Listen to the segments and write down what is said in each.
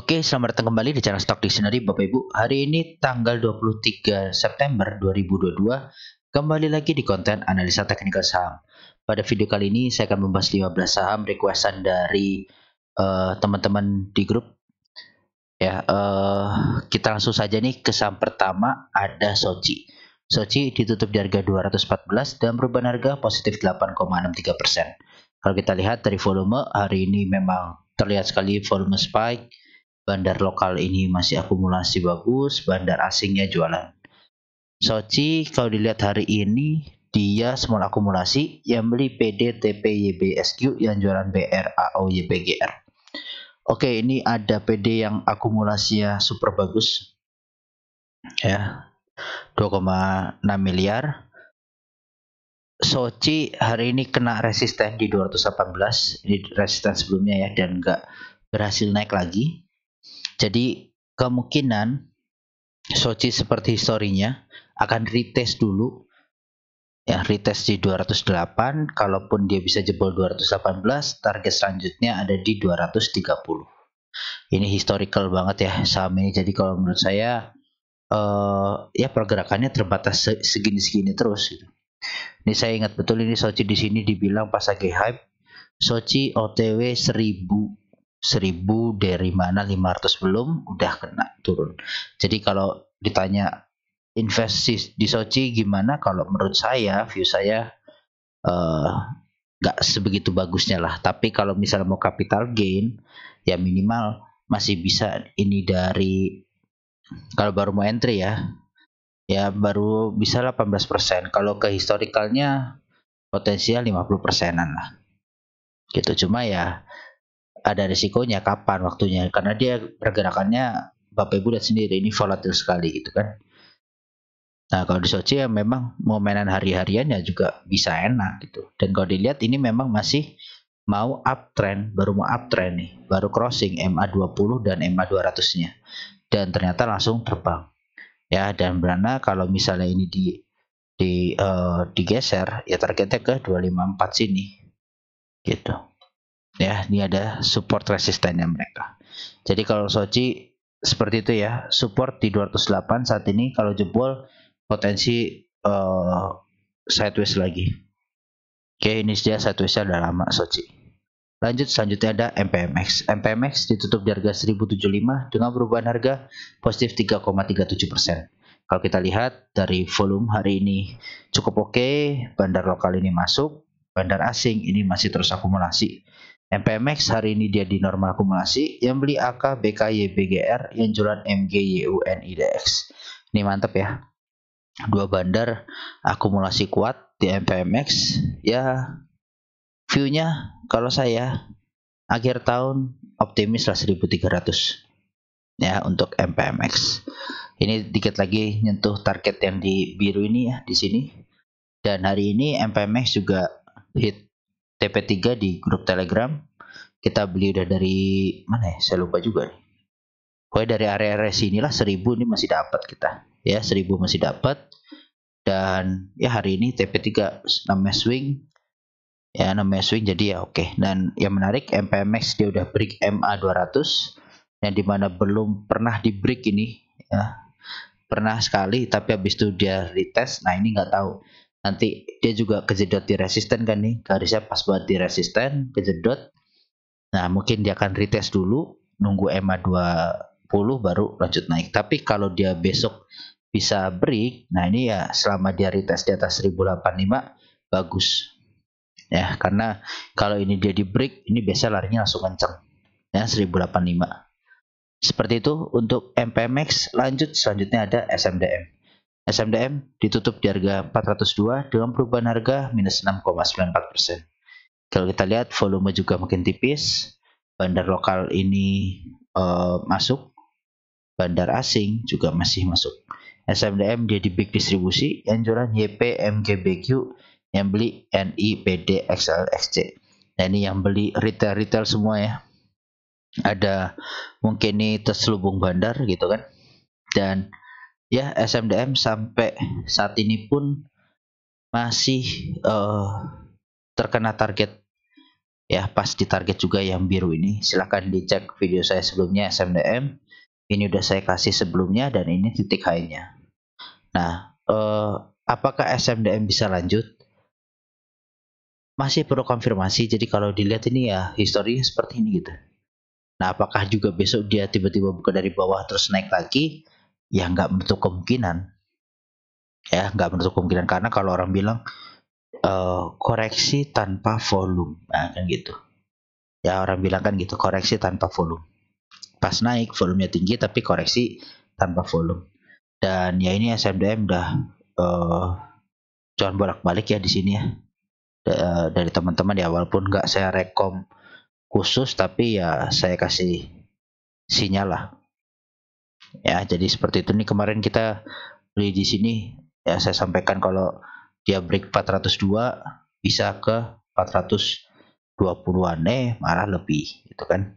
Oke, selamat datang kembali di channel Stock Dictionary Bapak Ibu. Hari ini tanggal 23 September 2022, kembali lagi di konten analisa teknikal saham. Pada video kali ini saya akan membahas 15 saham requestan dari teman-teman di grup. Ya, kita langsung saja nih ke saham pertama, ada Soci. Soci ditutup di harga 214 dan perubahan harga positif 8,63%. Kalau kita lihat dari volume, hari ini memang terlihat sekali volume spike. Bandar lokal ini masih akumulasi bagus, bandar asingnya jualan. Soci kalau dilihat hari ini dia small akumulasi, yang beli PD, TP, YBSQ, yang jualan BR, AO, YPGR. Oke, ini ada PD yang akumulasinya super bagus, ya, 2,6 miliar. Soci hari ini kena resisten di 218, ini resisten sebelumnya ya, dan nggak berhasil naik lagi. Jadi kemungkinan Soci seperti historinya akan retest dulu, ya, retest di 208. Kalaupun dia bisa jebol 218, target selanjutnya ada di 230. Ini historical banget ya saham ini. Jadi kalau menurut saya ya pergerakannya terbatas segini-segini terus gitu. Ini saya ingat betul, ini Soci di sini dibilang pas lagi hype, Soci OTW 1000 dari mana 500 belum udah kena turun. Jadi kalau ditanya investasi di Soci gimana, kalau menurut saya, view saya nggak sebegitu bagusnya lah. Tapi kalau misalnya mau capital gain, ya minimal masih bisa ini dari, kalau baru mau entry ya baru bisa 18%. Kalau ke historicalnya potensial 50%-an lah gitu. Cuma ya ada risikonya kapan waktunya, karena dia pergerakannya Bapak Ibu lihat sendiri, ini volatil sekali gitu kan. Nah, kalau di Soci ya memang mau mainan hari-hariannya juga bisa enak gitu. Dan kalau dilihat ini memang masih mau uptrend, baru mau uptrend nih, baru crossing MA20 dan MA200-nya. Dan ternyata langsung terbang. Ya, dan berana kalau misalnya ini digeser, ya targetnya ke 254 sini. Gitu. Ya, ini ada support resistennya mereka. Jadi kalau Soci seperti itu ya, support di 208 saat ini, kalau jebol potensi sideways lagi. Oke, ini dia sidewaysnya udah lama Soci. Lanjut, selanjutnya ada MPMX. MPMX ditutup di harga 1075 dengan perubahan harga positif 3,37%. Kalau kita lihat dari volume hari ini cukup oke, bandar lokal ini masuk, bandar asing ini masih terus akumulasi. MPMX hari ini dia di normal akumulasi, yang beli AK, BKY, BGR, yang jualan MG, YUN, IDX. Ini mantap ya. Dua bandar akumulasi kuat di MPMX. Ya, view-nya kalau saya akhir tahun optimis lah 1300 ya untuk MPMX. Ini dikit lagi nyentuh target yang di biru ini ya di sini. Dan hari ini MPMX juga hit TP3 di grup Telegram. Kita beli udah dari mana ya? Saya lupa juga nih. Pokoknya dari area-area sinilah 1000 ini masih dapat kita. Ya, 1000 masih dapat. Dan ya hari ini TP3 namanya swing. Ya, namanya swing, jadi ya oke. Dan yang menarik, MPMX dia udah break MA200 yang dimana belum pernah di break ini ya. Pernah sekali tapi habis itu dia retest. Nah, ini nggak tahu. Nanti dia juga kejedot di resisten kan nih. Garisnya pas banget di resisten, kejedot. Nah, mungkin dia akan retest dulu, nunggu MA20 baru lanjut naik. Tapi kalau dia besok bisa break, nah ini ya selama dia retest di atas 1085 bagus. Ya, karena kalau ini dia di break, ini biasa larinya langsung kenceng. Ya, 1085. Seperti itu untuk MPMX. Lanjut, selanjutnya ada SMDM. SMDM ditutup di harga 402 dengan perubahan harga minus 6,94%. Kalau kita lihat volume juga makin tipis. Bandar lokal ini masuk, bandar asing juga masih masuk. SMDM dia di big distribusi, yang jualan YP, MGBQ, yang beli NI, PD, XL, XC. Nah, ini yang beli retail semua ya. Ada mungkin ini terselubung bandar gitu kan. Dan ya SMDM sampai saat ini pun masih terkena target Ya, pas di target juga yang biru ini. Silahkan dicek video saya sebelumnya SMDM. Ini udah saya kasih sebelumnya dan ini titik high-nya. Nah, apakah SMDM bisa lanjut? Masih perlu konfirmasi. Jadi kalau dilihat ini ya historinya seperti ini gitu. Nah, apakah juga besok dia tiba-tiba buka dari bawah terus naik lagi? Ya nggak menutup kemungkinan. Ya nggak menutup kemungkinan karena kalau orang bilang koreksi tanpa volume, nah, kan gitu. Ya orang bilang kan gitu, koreksi tanpa volume. Pas naik volumenya tinggi tapi koreksi tanpa volume. Dan ya ini SMDM udah cuman bolak-balik ya di sini ya. Dari teman-teman ya walaupun nggak saya rekom khusus tapi ya saya kasih sinyal lah. Ya jadi seperti itu nih kemarin kita beli di sini ya saya sampaikan kalau dia break 402 bisa ke 420-an malah lebih gitu kan.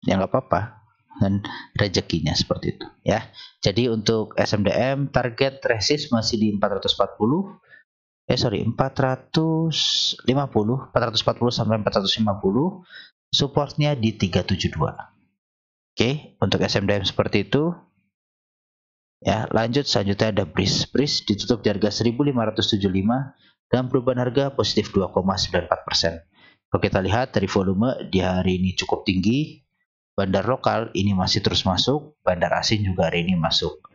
Ya nggak apa-apa dan rezekinya seperti itu ya. Jadi untuk SMDM target resist masih di 440 440 sampai 450, supportnya di 372. Oke, untuk SMDM seperti itu. Ya, lanjut selanjutnya ada BRIS ditutup di harga 1575 dan perubahan harga positif 2,94%. Kalau kita lihat dari volume di hari ini cukup tinggi, bandar lokal ini masih terus masuk, bandar asing juga hari ini masuk.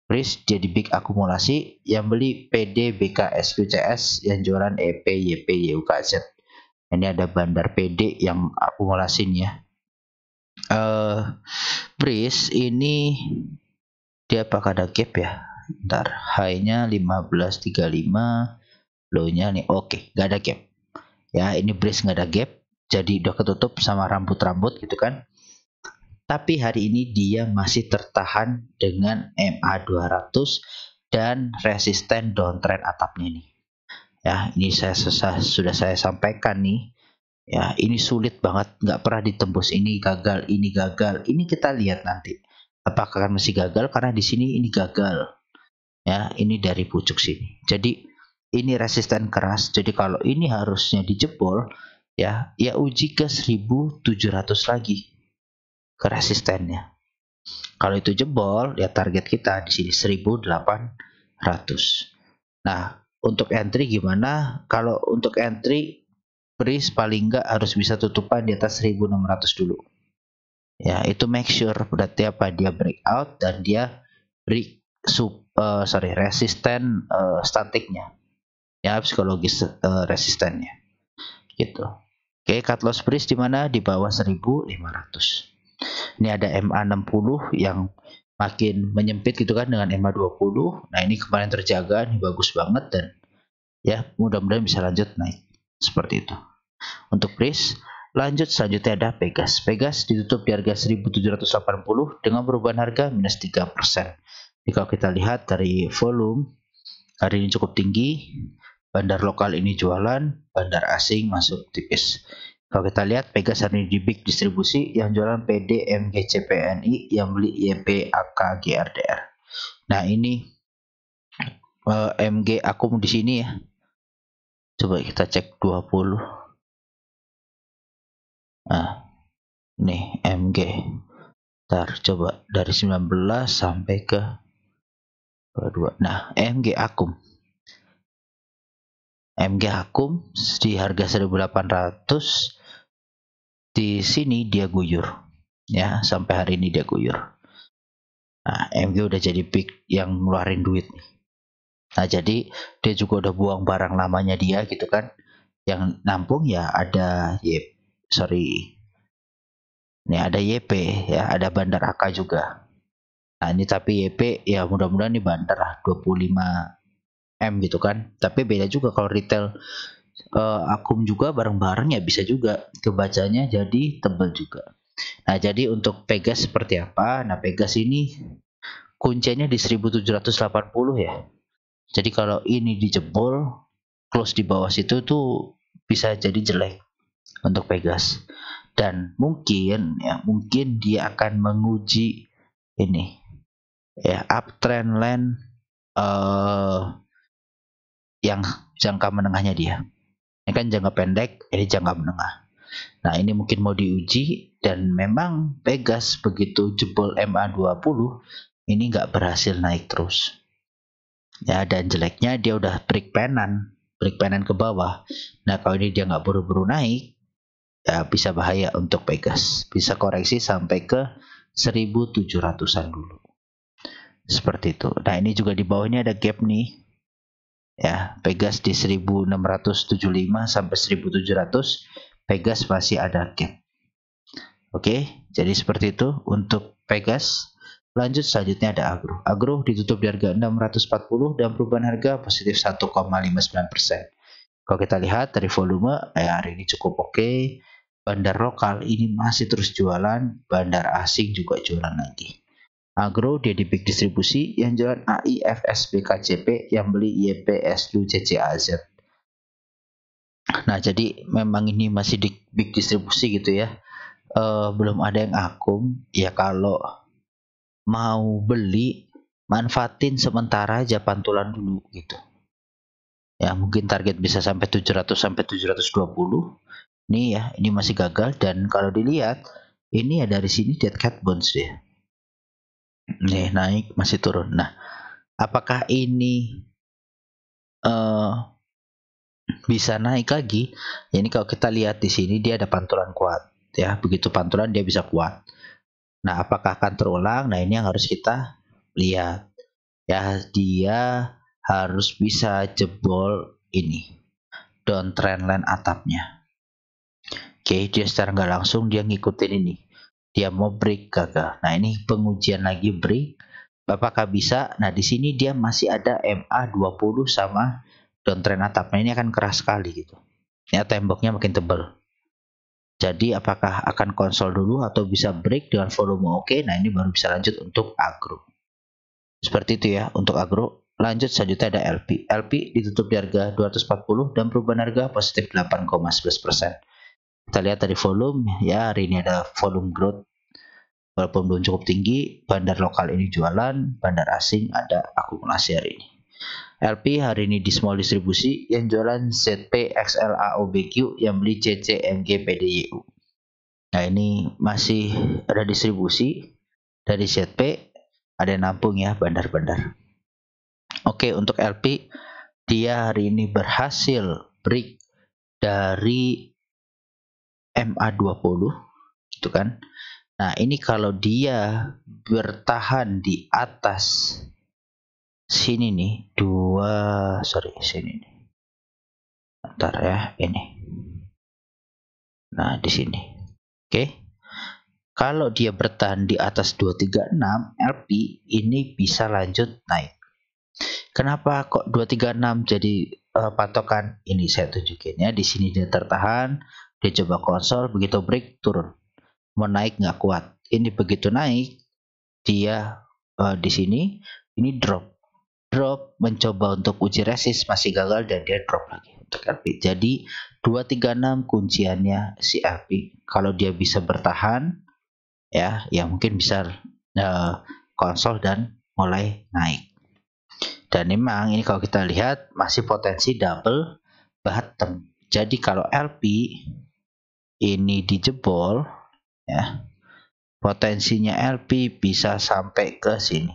BRIS jadi big akumulasi, yang beli PD, BK, SQCS, yang jualan EP, YP, YUKZ. Ini ada bandar PD yang akumulasi nih ya. BRIS ini dia apakah ada gap ya? Ntar high-nya 1535, low-nya nih oke, nggak ada gap. Ya ini BRIS nggak ada gap, jadi udah ketutup sama rambut-rambut gitu kan. Tapi hari ini dia masih tertahan dengan MA200 dan resisten downtrend atapnya nih. Ya, ini sudah saya sampaikan nih. Ya, ini sulit banget, nggak pernah ditembus. Ini gagal, ini gagal. Ini kita lihat nanti. Apakah akan masih gagal? Karena di sini ini gagal. Ya, ini dari pucuk sini. Jadi ini resisten keras. Jadi kalau ini harusnya dijebol, ya uji ke 1700 lagi ke resistennya. Kalau itu jebol, ya target kita di sini 1800. Nah, untuk entry gimana? Kalau untuk entry, BRIS paling nggak harus bisa tutupan di atas 1600 dulu. Ya, itu make sure berarti apa? Dia breakout dan dia break resisten statiknya. Ya, psikologis resistennya. Gitu. Oke, cut loss BRIS di mana? Di bawah 1500. Ini ada MA60 yang makin menyempit gitu kan dengan MA20. Nah, ini kemarin terjaga, ini bagus banget dan ya mudah-mudahan bisa lanjut naik seperti itu. Untuk BRIS, lanjut selanjutnya ada Pegas. Pegas ditutup di harga 1780 dengan perubahan harga minus 3%. Jadi kalau kita lihat dari volume hari ini cukup tinggi, bandar lokal ini jualan, bandar asing masuk tipis. Kalau kita lihat Pegas hari ini di big distribusi, yang jualan PD, MG, CPNI, yang beli YP, AK, GRDR. Nah ini MG akum di sini ya. Coba kita cek 20. Nah, nih MG. Ntar coba dari 19 sampai ke 22. Nah, MG akum. MG akum di harga 1800. Di sini dia guyur. Ya, sampai hari ini dia guyur. Nah, MG udah jadi big yang ngeluarin duit nih. Nah, jadi dia juga udah buang barang lamanya dia gitu kan. Yang nampung ya ada Ini ada YP ya, ada bandar AK juga. Nah, ini tapi YP ya mudah-mudahan nih bandar lah 25M gitu kan. Tapi beda juga kalau retail akum juga bareng-bareng ya bisa juga kebacanya jadi tebal juga. Nah, jadi untuk Pegas seperti apa? Nah, Pegas ini kuncinya di 1780 ya. Jadi kalau ini dijebol, close di bawah situ tuh bisa jadi jelek untuk Pegas. Dan mungkin dia akan menguji ini ya uptrend line yang jangka menengahnya dia. Ini kan jangka pendek, ini jangka menengah. Nah, ini mungkin mau diuji, dan memang Pegas begitu jebol MA20 ini nggak berhasil naik terus. Ya, dan jeleknya dia udah break penan ke bawah. Nah, kalau ini dia nggak buru-buru naik, ya bisa bahaya untuk Pegas. Bisa koreksi sampai ke 1700-an dulu. Seperti itu. Nah, ini juga di bawahnya ada gap nih. Ya, Pegas di 1675 sampai 1700, Pegas masih ada gap. Oke, jadi seperti itu untuk Pegas. Lanjut selanjutnya ada Agro. Agro ditutup di harga 640 dan perubahan harga positif 1,59%. Kalau kita lihat dari volume, hari ini cukup oke. Bandar lokal ini masih terus jualan, bandar asing juga jualan lagi. Agro dia di big distribusi, yang jualan AI, FSB, KCP, yang beli YPS, LU, CCAZ. Nah, jadi memang ini masih di big distribusi gitu ya. Belum ada yang akum. Ya kalau mau beli, manfaatin sementara aja pantulan dulu gitu. Ya mungkin target bisa sampai 700 sampai 720. Nih ya, ini masih gagal, dan kalau dilihat ini ya dari sini dead cat bounce dia. Nih naik masih turun. Nah, apakah ini bisa naik lagi? Ya, ini kalau kita lihat di sini dia ada pantulan kuat ya. Begitu pantulan dia bisa kuat. Nah, apakah akan terulang? Nah, ini yang harus kita lihat. Ya, dia harus bisa jebol ini downtrend line atapnya. Oke, dia secara nggak langsung dia ngikutin ini. Dia mau break gagal. Nah, ini pengujian lagi break. Apakah bisa? Nah, di sini dia masih ada MA20 sama downtrend atapnya. Ini akan keras sekali gitu. Ya, temboknya makin tebal. Jadi apakah akan konsol dulu atau bisa break dengan volume oke? Nah, ini baru bisa lanjut untuk Agro. Seperti itu ya untuk Agro. Lanjut selanjutnya ada LP. LP ditutup di harga 240 dan perubahan harga positif 8,11%. Kita lihat dari volume ya, hari ini ada volume growth walaupun belum cukup tinggi. Bandar lokal ini jualan, bandar asing ada akumulasi hari ini. LP hari ini di small distribusi, yang jualan ZP, XL, AOBQ, yang beli CC, MG, PDYU. Nah, ini masih ada distribusi dari ZP, ada yang nampung ya bandar-bandar. Oke, untuk LP dia hari ini berhasil break dari MA20 gitu kan. Nah, ini kalau dia bertahan di atas sini nih, sini nih. Bentar ya, ini. Nah, di sini. Oke. Kalau dia bertahan di atas 236, LP ini bisa lanjut naik. Kenapa kok 236 jadi patokan? Ini saya tunjukin ya. Di sini dia tertahan, dia coba konsol, begitu break turun. Mau naik nggak kuat. Ini begitu naik, dia di sini ini drop mencoba untuk uji resist, masih gagal dan dia drop lagi untuk LP. Jadi 236 kunciannya si LP. Kalau dia bisa bertahan ya mungkin bisa konsol dan mulai naik. Dan memang ini kalau kita lihat masih potensi double bottom. Jadi kalau LP ini dijebol ya, potensinya LP bisa sampai ke sini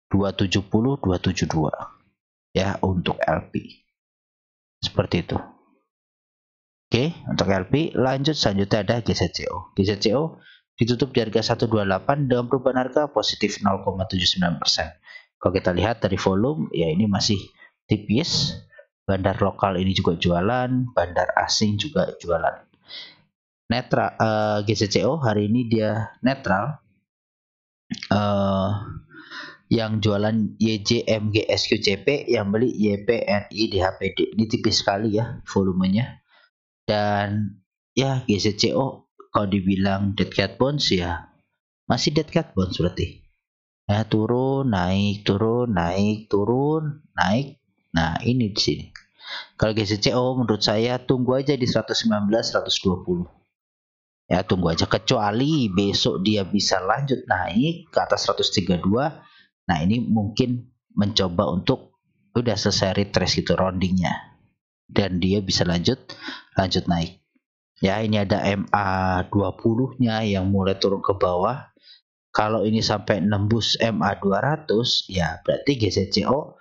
270 272 ya untuk LP. Seperti itu. Oke, untuk LP lanjut selanjutnya ada GZCO. GZCO ditutup di harga 128 dengan perubahan harga positif 0,79%. Kalau kita lihat dari volume ya ini masih tipis. Bandar lokal ini juga jualan, bandar asing juga jualan. Netral GZCO hari ini dia netral. Yang jualan YJ, MG, SQCP, yang beli YP, NI, DHPD. Ini tipis sekali ya volumenya. Dan ya GZCO kalau dibilang dead cat bounce ya masih dead cat bounce berarti. Ya, turun, naik, turun, naik, turun, naik. Nah, ini di sini. Kalau GZCO menurut saya tunggu aja di 119 120. Ya, tunggu aja kecuali besok dia bisa lanjut naik ke atas 132. Nah, ini mungkin mencoba untuk udah selesai retrace gitu roundingnya. Dan dia bisa lanjut naik. Ya, ini ada MA20-nya yang mulai turun ke bawah. Kalau ini sampai nembus MA200, ya berarti GCCO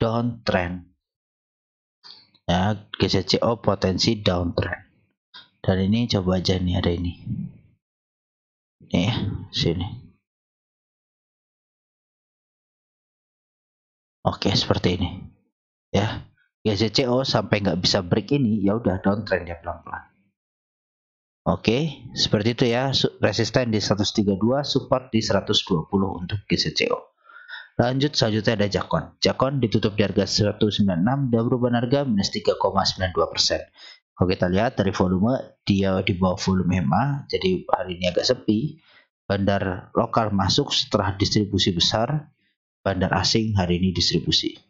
downtrend. Ya, GCCO potensi downtrend. Dan ini coba aja nih, ada ini. Nih ya, sini. Oke, seperti ini. Ya, GCCO sampai nggak bisa break ini, ya udah downtrend ya pelan-pelan. Oke, seperti itu ya. Resisten di 132, support di 120 untuk GCCO. Lanjut, selanjutnya ada Jakon. Jakon ditutup di harga 196 dan perubahan harga minus 3,92%. Kalau kita lihat dari volume, dia di bawah volume EMA, jadi hari ini agak sepi. Bandar lokal masuk setelah distribusi besar, bandar asing hari ini distribusi.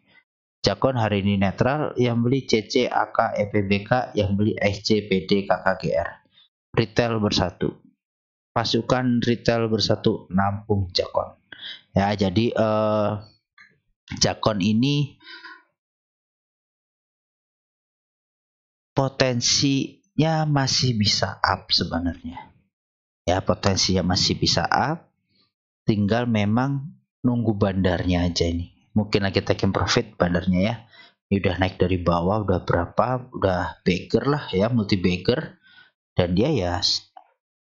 Jakon hari ini netral, yang beli CC, AK, EPBK, yang beli SC, PD, KKGR. Retail bersatu. Pasukan retail bersatu nampung Jakon. Ya, jadi Jakon ini potensinya masih bisa up sebenarnya. Ya, potensinya masih bisa up. Tinggal memang nunggu bandarnya aja ini. Mungkin lagi taking profit bandarnya ya. Ini udah naik dari bawah, udah berapa? Udah bagger lah ya, multi bagger. Dan dia ya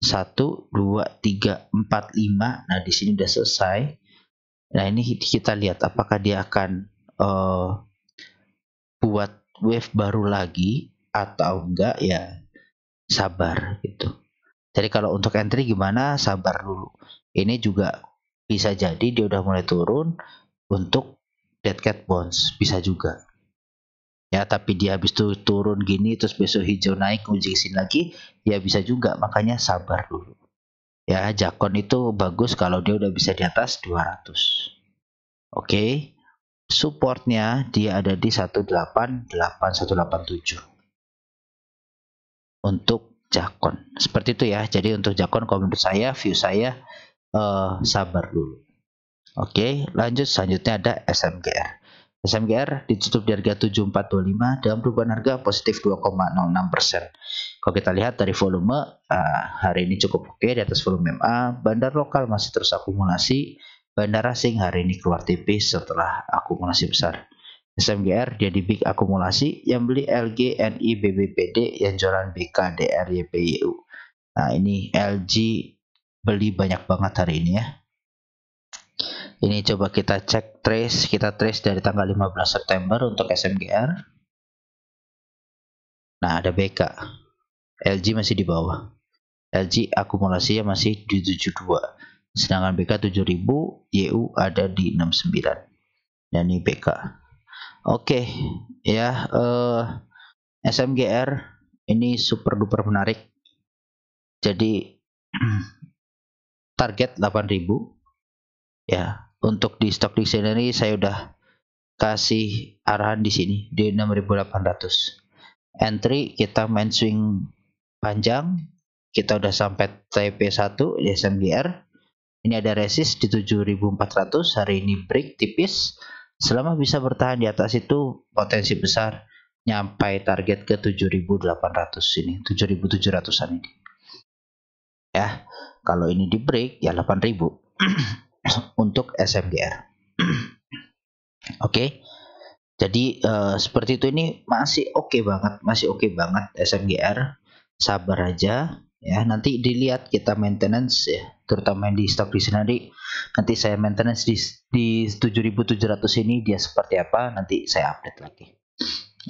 1, 2, 3, 4, 5. Nah, di sini udah selesai. Nah, ini kita lihat apakah dia akan buat wave baru lagi atau enggak, ya sabar gitu. Jadi kalau untuk entry gimana, sabar dulu. Ini juga bisa jadi dia udah mulai turun untuk dead cat bonds, bisa juga. Ya, tapi dia habis itu turun gini terus besok hijau naik uji sini lagi, ya bisa juga. Makanya sabar dulu. Ya, Jakon itu bagus kalau dia udah bisa di atas 200. Oke. Supportnya dia ada di 188,187 untuk Jakon. Seperti itu ya. Jadi untuk Jakon kalau menurut saya, view saya sabar dulu. Oke, lanjut selanjutnya ada SMGR. SMGR ditutup di harga 7425 dan perubahan harga positif 2,06%. Kalau kita lihat dari volume, hari ini cukup oke di atas volume MA. Bandar lokal masih terus akumulasi. Bandar asing hari ini keluar tipis setelah akumulasi besar. SMGR dia di big akumulasi, yang beli LG, NI, BBPD, yang jualan BK, DR, YPYU. Nah, ini LG beli banyak banget hari ini ya. Ini coba kita cek trace, kita trace dari tanggal 15 September untuk SMGR. Nah, ada BK. LG masih di bawah. LG akumulasinya masih di 72. Sedangkan BK 7000, YU ada di 69. Dan ini BK. Oke, ya SMGR ini super duper menarik. Jadi target 8000. Ya, untuk di stock dictionary saya udah kasih arahan di sini di 6800. Entry kita main swing panjang. Kita udah sampai TP1 di SMGR. Ini ada resist di 7400, hari ini break tipis. Selama bisa bertahan di atas itu potensi besar nyampai target ke 7800 ini, 7700-an ini. Ya, kalau ini di break ya 8000 untuk SMGR. Oke. Jadi seperti itu, ini masih oke banget SMGR. Sabar aja ya, nanti dilihat kita maintenance ya, terutama di stock dictionary. Nanti saya maintenance di 7700 ini dia seperti apa, nanti saya update lagi.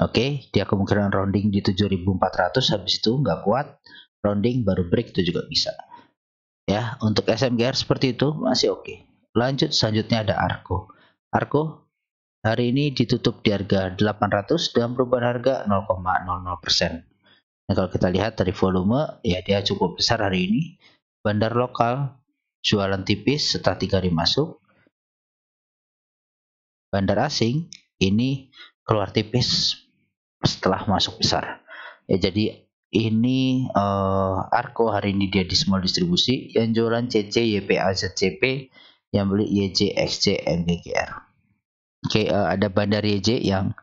Oke, dia kemungkinan rounding di 7400, habis itu nggak kuat rounding baru break itu juga bisa. Ya, untuk SMGR seperti itu masih oke. Lanjut selanjutnya ada Arko. Arko hari ini ditutup di harga 800 dan perubahan harga 0,00%. Nah, kalau kita lihat dari volume, ya dia cukup besar hari ini. Bandar lokal jualan tipis setelah 3 hari masuk. Bandar asing ini keluar tipis setelah masuk besar. Ya, jadi ini Arko hari ini dia di small distribusi, yang jualan CC, YPA, ZCP, yang beli YJ, XC, NGGR. Oke, ada Bandar YJ yang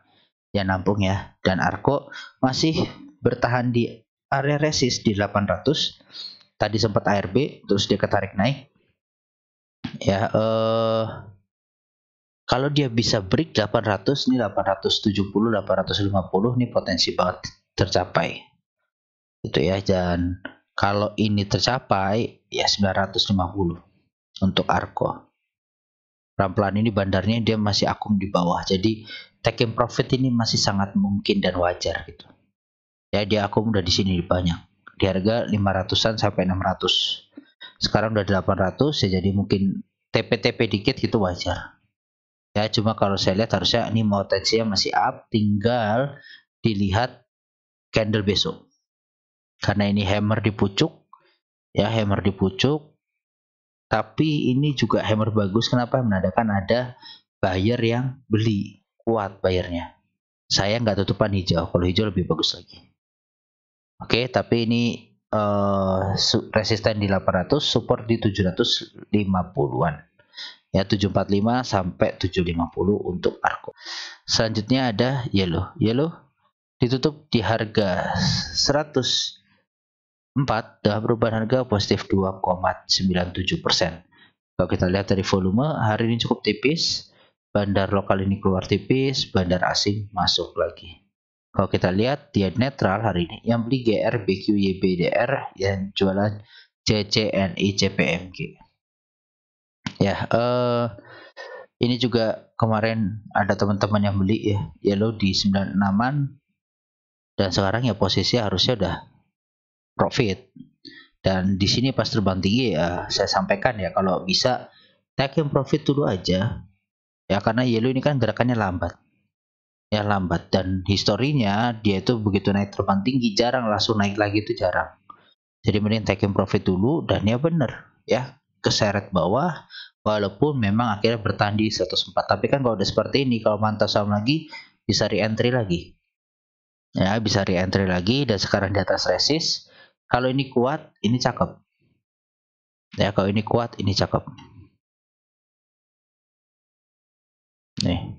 nampung ya, dan Arko masih bertahan di area resist di 800. Tadi sempat ARB, terus dia ketarik naik. Ya, kalau dia bisa break 800, ini 870, 850, ini potensi banget tercapai. Itu ya, dan kalau ini tercapai, ya 950 untuk Arko. Pelan-pelan ini bandarnya dia masih akum di bawah, jadi taking profit ini masih sangat mungkin dan wajar gitu. Ya, dia akum udah di sini banyak. Di harga 500-an sampai 600. Sekarang udah 800 ya, jadi mungkin TP-TP dikit gitu wajar. Ya, cuma kalau saya lihat harusnya ini potensinya masih up, tinggal dilihat candle besok. Karena ini hammer di pucuk, ya hammer di pucuk. Tapi ini juga hammer bagus, kenapa? Menandakan ada buyer yang beli, kuat bayarnya. Saya nggak tutupan hijau, kalau hijau lebih bagus lagi. Oke, tapi ini resisten di 800, support di 750-an. Ya, 745 sampai 750 untuk Arko. Selanjutnya ada yellow. Yellow ditutup di harga 104 dengan perubahan harga positif 2,97%. Kalau kita lihat dari volume, hari ini cukup tipis. Bandar lokal ini keluar tipis, bandar asing masuk lagi. Kalau kita lihat dia netral hari ini, yang beli GR, BQ, YBDR, yang jualan CCNI, CPMG. Ya, ini juga kemarin ada teman-teman yang beli ya, yellow di 96-an, dan sekarang ya posisi harusnya udah profit. Dan di sini pas terbang tinggi ya, saya sampaikan ya kalau bisa taking profit dulu aja. Ya, karena yellow ini kan gerakannya lambat. Ya lambat, dan historinya dia itu begitu naik terbang tinggi jarang langsung naik lagi, itu jarang. Jadi mending taking profit dulu, dan ya bener ya keseret bawah walaupun memang akhirnya bertahan di 104. Tapi kan kalau udah seperti ini, kalau mantap saham lagi bisa re-entry lagi. Ya, bisa re-entry lagi, dan sekarang di atas resist. Kalau ini kuat, ini cakep. Ya, kalau ini kuat, ini cakep. Nih,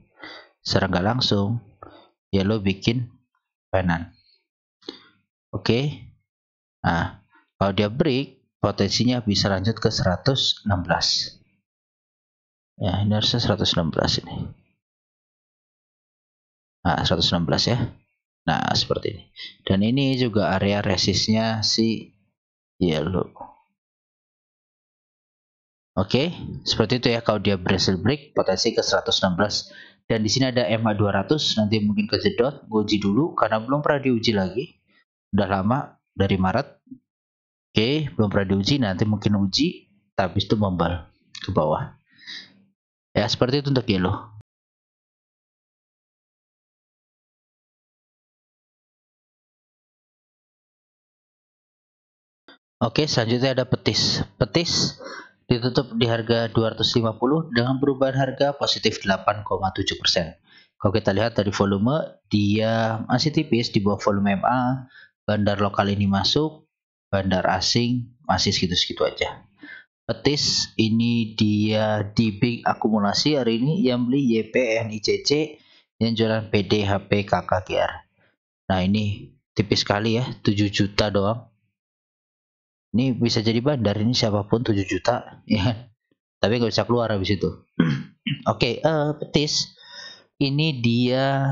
secara nggak langsung yellow bikin penan. Oke. Nah, kalau dia break, potensinya bisa lanjut ke 116. Ya, ini harusnya 116 ini. Nah, 116 ya. Nah, seperti ini. Dan ini juga area resistnya si yellow. Oke, seperti itu ya. Kalau dia berhasil break, potensi ke 116. Dan di sini ada MA 200, nanti mungkin kejedot, uji dulu karena belum pernah diuji lagi. Udah lama, dari Maret. Oke, belum pernah diuji, nanti mungkin uji, tapi itu membal ke bawah. Ya, seperti itu untuk yellow. Oke, selanjutnya ada petis. Petis ditutup di harga 250 dengan perubahan harga positif 8,7%. Kalau kita lihat dari volume, dia masih tipis di bawah volume MA. Bandar lokal ini masuk, bandar asing masih segitu-segitu aja. Petis ini dia di big akumulasi hari ini, yang beli YP, NICC, yang jualan PD, HP, KKGR. Nah, ini tipis sekali ya, 7 juta doang. Ini bisa jadi bandar ini siapapun 7 juta ya, tapi nggak bisa keluar habis itu. Oke, petis ini dia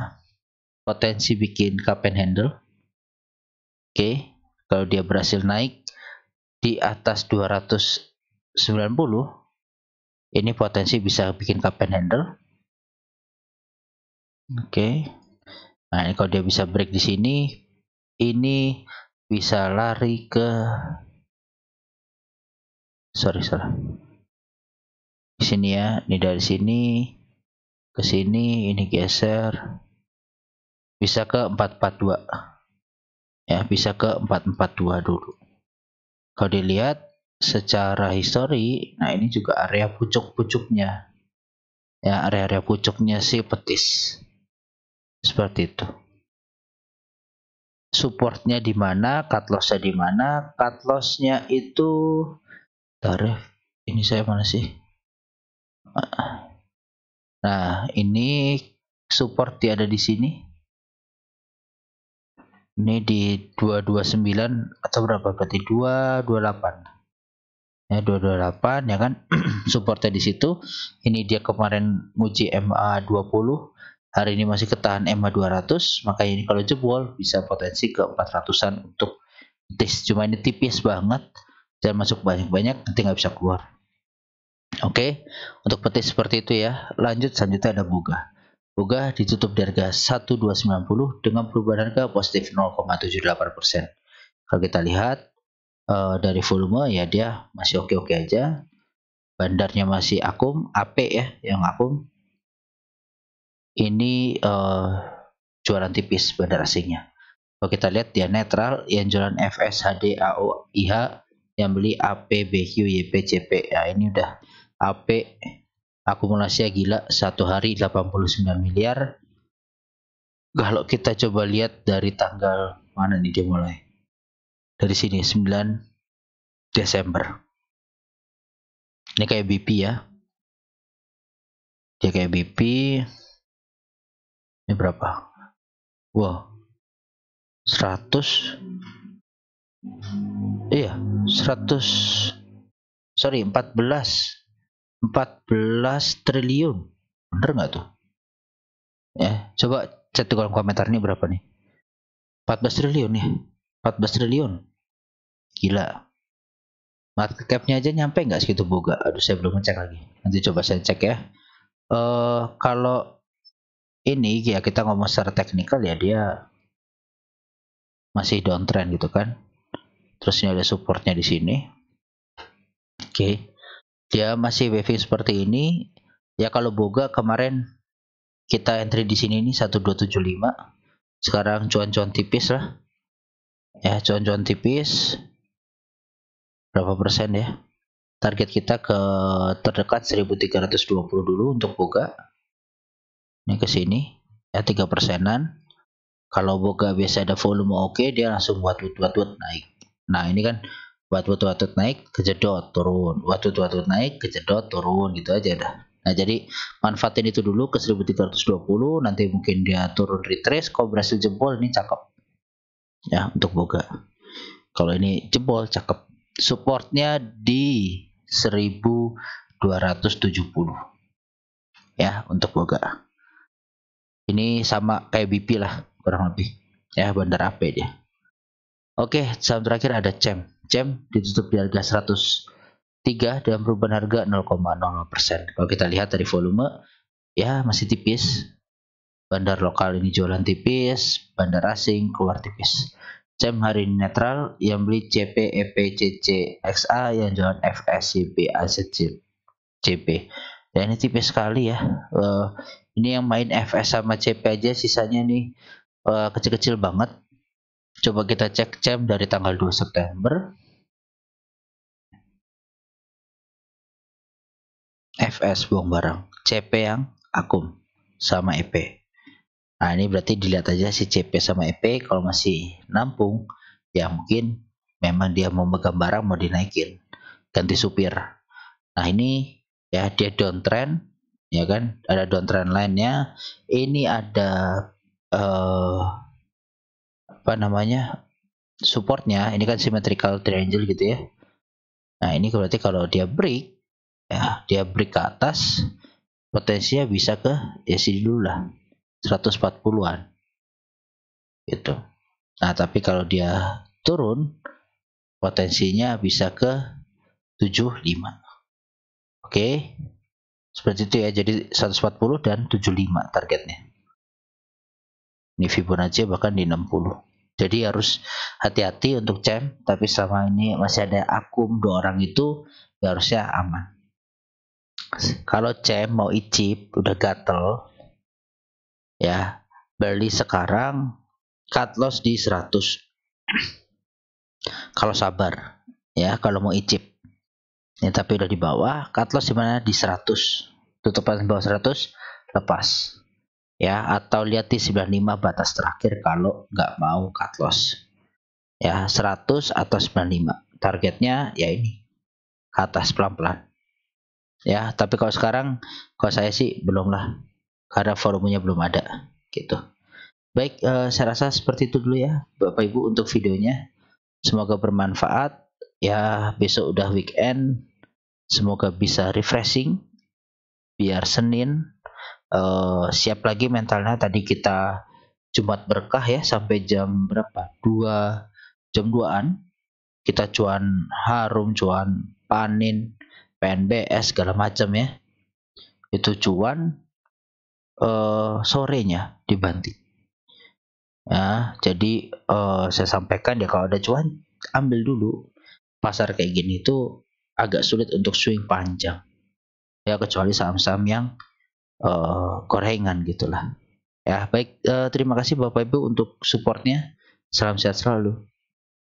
potensi bikin cup and handle. Oke, kalau dia berhasil naik di atas 290, ini potensi bisa bikin cup and handle. Oke, nah ini kalau dia bisa break di sini, ini bisa lari ke salah di sini ya. Ini dari sini ke sini, ini geser bisa ke 442 ya, bisa ke 442 dulu. Kalau dilihat secara histori, nah ini juga area pucuk-pucuknya ya, area-area pucuknya si petis seperti itu. Supportnya di mana, cut lossnya di mana? Cut lossnya itu tarif ini saya mana sih? Nah, ini support dia ada di sini. Ini di 229 atau berapa berarti 228. Ya 228 ya kan. Supportnya di situ. Ini dia kemarin nguji MA20, hari ini masih ketahan MA200, makanya ini kalau jebol bisa potensi ke 400-an untuk tis. Cuma ini tipis banget, jangan masuk banyak-banyak nanti nggak bisa keluar. Oke, untuk petis seperti itu ya. Lanjut selanjutnya ada Boga. Boga ditutup di harga 1290 dengan perubahan harga positif 0,78%. Kalau kita lihat dari volume ya dia masih oke-oke aja. Bandarnya masih akum, AP ya yang akum. Ini jualan tipis bandar asingnya. Kalau kita lihat dia netral, yang jualan FS, HD, AO, IH, yang beli AP, BQ, YP, CP. Ya ini udah AP akumulasinya gila, satu hari 89 miliar. Kalau kita coba lihat dari tanggal mana nih dia mulai, dari sini 9 Desember. Ini kayak BP ya, dia kayak BP. Ini berapa? Wow, 100, iya 100, sorry 14 triliun, bener nggak tuh? Ya, coba chat di kolom komentar nih berapa nih? 14 triliun nih. 14 triliun. Gila. Market cap-nya aja nyampe nggak segitu Boga? Aduh, saya belum ngecek lagi. Nanti coba saya cek ya. Kalau ini ya kita ngomong secara teknikal ya dia masih downtrend gitu kan. Terus ini ada supportnya di sini. Oke. Dia masih waving seperti ini. Ya kalau Boga kemarin kita entry di sini nih 1275. Sekarang cuan-cuan tipis lah. Ya, cuan-cuan tipis. Berapa persen ya? Target kita ke terdekat 1320 dulu untuk Boga. Ini ke sini ya 3%-an. Kalau Boga biasa ada volume oke, dia langsung watut naik. Nah, ini kan watut naik, kejedot turun. Watut naik, kejedot turun gitu aja dah. Nah, jadi manfaatin itu dulu ke 1320, nanti mungkin dia turun retrace, kalau berhasil jebol ini cakep. Ya, untuk Boga. Kalau ini jebol cakep. Supportnya di 1270 ya untuk Boga. Ini sama kayak BP lah kurang lebih ya, bandar AP dia. Oke, saham terakhir ada CEM. CEM ditutup di harga 103 dengan perubahan harga 0,00%. Kalau kita lihat dari volume ya masih tipis. Bandar lokal ini jualan tipis, bandar asing keluar tipis. CEM hari ini netral, yang beli CP, EP, CC, XA, yang jualan FS, CP, AZC, CP. Ya ini tipis sekali ya. Ini yang main FS sama CP aja, sisanya nih kecil-kecil banget. Coba kita cek CEM dari tanggal 2 September. FS buang barang, CP yang akum sama EP. Nah ini berarti dilihat aja si CP sama EP, kalau masih nampung ya mungkin memang dia mau megang barang mau dinaikin, ganti supir. Nah ini ya dia downtrend ya kan, ada downtrend lainnya. Ini ada apa namanya, supportnya ini kan symmetrical triangle gitu ya. Nah ini berarti kalau dia break ya, dia break ke atas, potensinya bisa ke ya sini dulu lah 140-an gitu. Nah tapi kalau dia turun potensinya bisa ke 75. Oke, seperti itu ya. Jadi 140 dan 75 targetnya. Ini Fibonacci bahkan di 60. Jadi harus hati-hati untuk CEM, tapi selama ini masih ada akum 2 orang itu ya harusnya aman. Kalau CEM mau icip udah gatel ya, beli sekarang, cut loss di 100. Kalau sabar ya, kalau mau icip ya, tapi udah di bawah, cut loss di mana? Di 100. Tutupan bawah 100 lepas ya, atau lihat di 95 batas terakhir kalau nggak mau cut loss ya, 100 atau 95 targetnya ya, ini ke atas pelan-pelan ya. Tapi kalau sekarang kalau saya sih belum lah, karena volumenya belum ada gitu. Baik, saya rasa seperti itu dulu ya Bapak Ibu untuk videonya. Semoga bermanfaat. Ya, besok udah weekend. Semoga bisa refreshing biar Senin siap lagi mentalnya. Tadi kita Jumat berkah ya sampai jam berapa? 2 jam 2-an. Kita cuan harum, cuan panin, PNBS segala macam ya. Itu cuan sorenya dibanting. Ya, jadi saya sampaikan ya kalau ada cuan ambil dulu. Pasar kayak gini tuh agak sulit untuk swing panjang. Ya kecuali saham-saham yang gorengan gitulah. Ya, baik, terima kasih Bapak Ibu untuk supportnya. Salam sehat selalu.